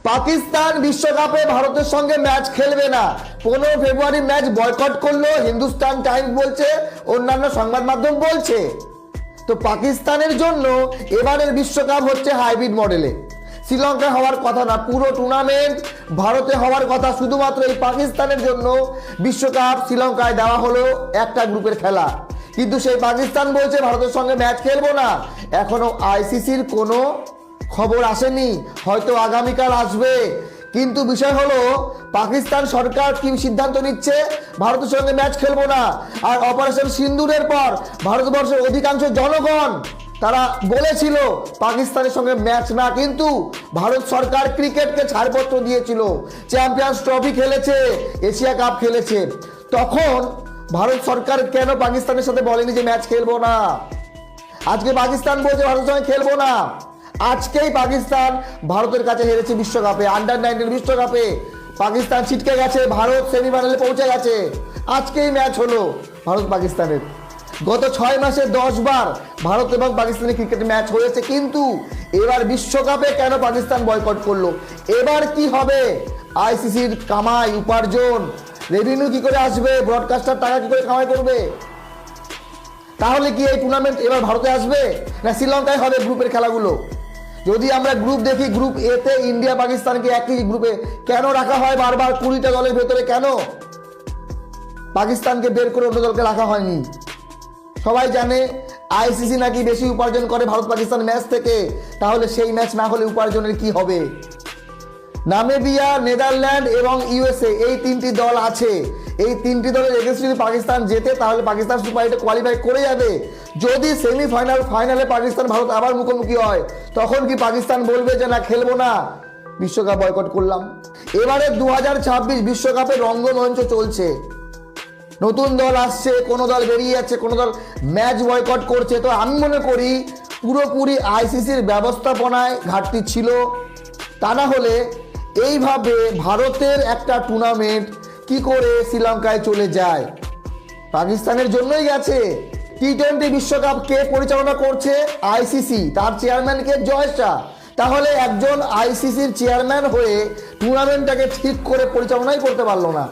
পাকিস্তান বিশ্বকাপে ভারতের সঙ্গে ম্যাচ খেলবে না। 15 ফেব্রুয়ারি ম্যাচ বয়কট করলো, হিন্দুস্তান টাইমস বলছে, অন্যান্য সংবাদ মাধ্যম বলছে। তো পাকিস্তানের জন্য এবারের বিশ্বকাপ হচ্ছে হাইব্রিড মডেলে। শ্রীলঙ্কায় হওয়ার কথা না, পুরো টুর্নামেন্ট ভারতে হওয়ার কথা, শুধুমাত্র এই পাকিস্তানের জন্য বিশ্বকাপ শ্রীলঙ্কায় দেওয়া হলো একটা গ্রুপের খেলা। কিন্তু সেই পাকিস্তান বলছে ভারতের সঙ্গে ম্যাচ খেলবো না। এখনো আইসিসির কোনো খবর আসেনি, হয়তো আগামীকাল আসবে। কিন্তু বিষয় হলো পাকিস্তান সরকার কি সিদ্ধান্ত নিচ্ছে, ভারতের সঙ্গে ম্যাচ খেলবো না। আর অপারেশন সিন্দুরের পর ভারতবর্ষের অধিকাংশ জনগণ তারা বলেছিল পাকিস্তানের সঙ্গে ম্যাচ না, কিন্তু ভারত সরকার ক্রিকেটকে ছাড়পত্র দিয়েছিল। চ্যাম্পিয়ন্স ট্রফি খেলেছে, এশিয়া কাপ খেলেছে, তখন ভারত সরকার কেন পাকিস্তানের সাথে বলেনি যে ম্যাচ খেলবো না? আজকে পাকিস্তান বলছে ভারতের সঙ্গে খেলবো না। আজকেই পাকিস্তান ভারতের কাছে হেরেছে বিশ্বকাপে, আন্ডার-19 বিশ্বকাপে পাকিস্তান ছিটকে গেছে, ভারত সেমিফাইনালে পৌঁছে গেছে। আজকেই ম্যাচ হলো ভারত পাকিস্তানের। গত 6 মাসে 10 বার ভারত এবং পাকিস্তানের ক্রিকেট ম্যাচ হয়েছে, কিন্তু এবার বিশ্বকাপে কেন পাকিস্তান বয়কট করলো? এবার কি হবে? আইসিসির কামাই, উপার্জন, রেভিনিউ কি করে আসবে? ব্রডকাস্টার টাকা কি করে কামাই করবে? তাহলে কি এই টুর্নামেন্ট এবার ভারতে আসবে না শ্রীলঙ্কায় হবে গ্রুপের খেলাগুলো? যদি আমরা গ্রুপ দেখি, গ্রুপ এ তে ইন্ডিয়া পাকিস্তানকে একই গ্রুপে কেন রাখা হয় বারবার? 20টা দলের ভেতরে কেন পাকিস্তানকে বের করে অন্য দলকে রাখা হয়নি? সবাই জানে আইসিসি নাকি বেশি উপার্জন করে ভারত পাকিস্তান ম্যাচ থেকে। তাহলে সেই ম্যাচ না হলে উপার্জনের কি হবে? নামিবিয়া, নেদারল্যান্ড এবং ইউএসএ, এই 3টি দল আছে। এই 3টি দলের এগেন্স্টে যদি পাকিস্তান জেতে তাহলে পাকিস্তান সুপার 8-এ কোয়ালিফাই করে যাবে। যদি সেমিফাইনাল, ফাইনালে পাকিস্তান ভারত আবার মুখোমুখি হয়, তখন কি পাকিস্তান বলবে যে না খেলবো না, বিশ্বকাপ বয়কট করলাম? এবারে 2026 বিশ্বকাপের রঙ্গমঞ্চ চলছে, নতুন দল আসছে, কোনো দল বেরিয়ে যাচ্ছে, কোনো দল ম্যাচ বয়কট করছে। তো আমি মনে করি পুরোপুরি আইসিসির ব্যবস্থাপনায় ঘাটতি ছিল। তা না হলে এইভাবে ভারতের একটা টুর্নামেন্ট কি করে শ্রীলঙ্কায় চলে যায়? পাকিস্তানের জন্যই গেছে। টি-20 বিশ্বকাপ কে পরিচালনা করছে? আইসিসি, তার চেয়ারম্যান কে? জয় শাহ। তাহলে একজন আইসিসির চেয়ারম্যান হয়ে টুর্নামেন্টটাকে ঠিক করে পরিচালনাই করতে পারলো না।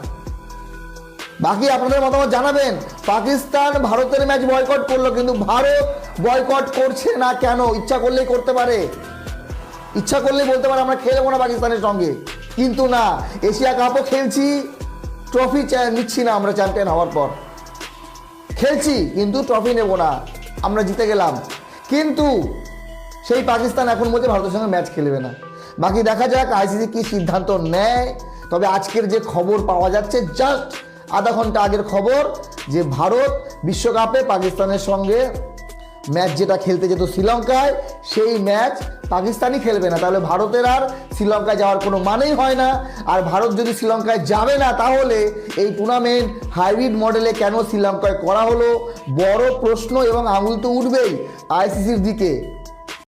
বাকি আপনাদের মতামত জানাবেন। পাকিস্তান ভারতের ম্যাচ বয়কট করলো, কিন্তু ভারত বয়কট করছে না কেন? ইচ্ছা করলেই করতে পারে, ইচ্ছা করলেই বলতে পারে আমরা খেলবো না পাকিস্তানের সঙ্গে। কিন্তু না, এশিয়া কাপও খেলছি, ট্রফি নিচ্ছি না আমরা চ্যাম্পিয়ন হওয়ার পর। খেলছি কিন্তু ট্রফি নেব না, আমরা জিতে গেলাম। কিন্তু সেই পাকিস্তান এখন বলছে ভারতের সঙ্গে ম্যাচ খেলবে না। বাকি দেখা যাক আইসিসি কি সিদ্ধান্ত নেয়। তবে আজকের যে খবর পাওয়া যাচ্ছে, জাস্ট আধা ঘন্টা আগের খবর, যে ভারত বিশ্বকাপে পাকিস্তানের সঙ্গে ম্যাচ যেটা খেলতে যেত শ্রীলঙ্কায়, সেই ম্যাচ পাকিস্তানই খেলবে না। তাহলে ভারতের আর শ্রীলঙ্কায় যাওয়ার কোনো মানেই হয় না। আর ভারত যদি শ্রীলঙ্কায় যাবে না, তাহলে এই টুর্নামেন্ট হাইব্রিড মডেলে কেন শ্রীলঙ্কায় করা হলো? বড় প্রশ্ন, এবং আঙুল তো উঠবেই আইসিসির দিকে।